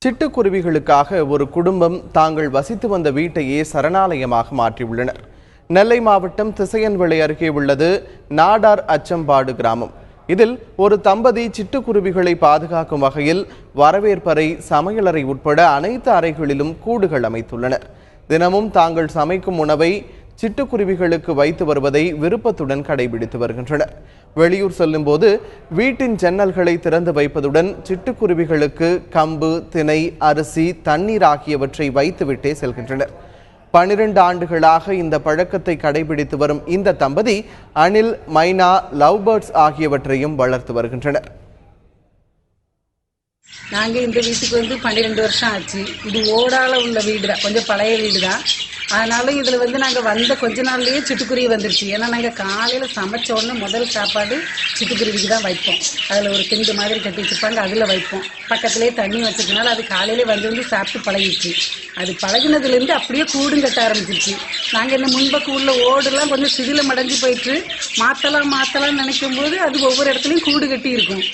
சிட்டுக்குருவிகளுக்காக ஒரு குடும்பம் தாங்கள் வசித்து வந்த வீட்டையே சரணாலயமாக மாற்றியுள்ளனர். நெல்லை மாவட்டம் திசையன்விளை அருகே உள்ளது நாடார் அச்சம்பாடு கிராமம். இதில் ஒரு தம்பதி சிட்டுக்குருவிகளை பாதுகாக்கும் வகையில் வரவேற்பறை, சமையலறை உட்பட அனைத்து அறைகளிலும் கூடுகள் அமைத்துள்ளனர். தினமும் தாங்கள் சமைக்கும் உணவை சிட்டுக்குருவிகளுக்கு வைத்து வருவதை விருப்பத்துடன் கடைபிடித்து வருகின்றனர். வெளியூர் செல்லும் போது வீட்டின் ஜன்னல்களை திறந்து வைப்பதுடன் சிட்டுக்குருவிகளுக்கு கம்பு, திணை, அரிசி, தண்ணீர் ஆகியவற்றை வைத்துவிட்டே செல்கின்றனர். 12 ஆண்டுகளாக இந்த பழக்கத்தை கடைபிடித்து வரும் இந்த தம்பதி அணில், மைனா, லவ் பேர்ட்ஸ் ஆகியவற்றையும் வளர்த்து வருகின்றனர். நாங்கள் இந்த வீட்டுக்கு வந்து 12 வருஷம் ஆச்சு. இது ஓடால உள்ள வீடு தான், கொஞ்சம் பழைய வீடு தான். அதனால இதில் நாங்கள் வந்த கொஞ்ச நாள்லேயே சிட்டுக்குருவி வந்துருச்சு. ஏன்னா நாங்கள் காலையில் சமைச்ச உடனே முதல் சாப்பாடு சிட்டுக்குருவிக்கு தான் வைப்போம். அதில் ஒரு திண்டு மாதிரி கட்டி வச்சுருப்பாங்க, அதில் வைப்போம். பக்கத்துலேயே தண்ணி வச்சதுனால அது காலையிலே வந்து சாப்பிட்டு பழகிடுச்சு. அது பழகினதுலேருந்து அப்படியே கூடும் கட்ட ஆரம்பிச்சிருச்சு. நாங்கள் இந்த முன்பக்கம் உள்ள ஓடுலாம் கொஞ்சம் சிதிலம் அடைஞ்சு போயிட்டு மாற்றலாம்னு நினைக்கும் போது அது ஒவ்வொரு இடத்துலையும் கூடு கட்டி இருக்கும்.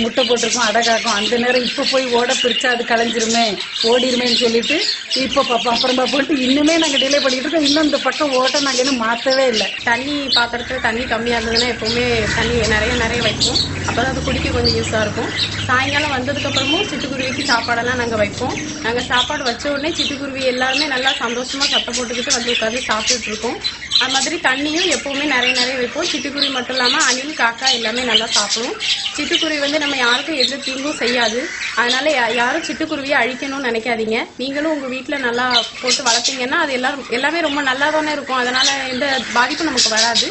முட்டை போட்டிருக்கோம், அடை காக்கும். அந்த நேரம் இப்போ போய் ஓட பிரிச்சா அது களைஞ்சிருமே, ஓடிருமேன்னு சொல்லிட்டு இப்போ பார்ப்போம், அப்புறமா போட்டு இன்னுமே நாங்கள் டிலே பண்ணிட்டு இருக்கோம். இன்னும் இந்த பக்கம் ஓட்ட நாங்கள் இன்னும் மாற்றவே இல்லை. தண்ணி பாத்திரத்துல தண்ணி கம்மியாக இருந்ததுன்னா எப்போவுமே தண்ணி நிறைய வைப்போம். அப்போ தான் அது குடிக்க கொஞ்சம் யூஸாக இருக்கும். சாயங்காலம் வந்ததுக்கப்புறமும் சிட்டுக்குருவிக்கு சாப்பாடெல்லாம் நாங்கள் வைப்போம். நாங்கள் சாப்பாடு வச்ச உடனே சிட்டுக்குருவி எல்லாருமே நல்லா சந்தோஷமாக சத்தம் போட்டுக்கிட்டு வந்து உட்காந்து சாப்பிட்டுட்டு இருக்கோம். அது மாதிரி தண்ணியும் எப்போவுமே நிறைய வைப்போம். சிட்டுக்குருவி மட்டும் இல்லாமல் அணில், காக்கா எல்லாமே நல்லா சாப்பிடும். சிட்டுக்குருவி நம்ம யாருக்கும் எந்த தீங்கும் செய்யாது. அதனால யாரும் சிட்டுக்குருவியை அழிக்கணும்னு நினைக்காதீங்க. நீங்களும் உங்கள் வீட்டில் நல்லா போட்டு வளர்த்தீங்கன்னா அது எல்லாமே ரொம்ப நல்லா தானே இருக்கும். அதனால எந்த பாதிப்பும் நமக்கு வராது.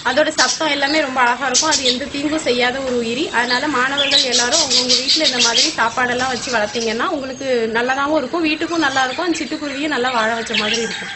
அதோட சத்தம் எல்லாமே ரொம்ப அழகாக இருக்கும். அது எந்த தீங்கும் செய்யாத ஒரு உயிரி. அதனால மாணவர்கள் எல்லாரும் அவங்கவுங்க வீட்டில் இந்த மாதிரி சாப்பாடெல்லாம் வச்சு வளர்த்தீங்கன்னா உங்களுக்கு நல்லதாகவும் இருக்கும், வீட்டுக்கும் நல்லா இருக்கும், அந்த சிட்டுக்குருவியும் நல்லா வாழ வச்ச மாதிரி இருக்கும்.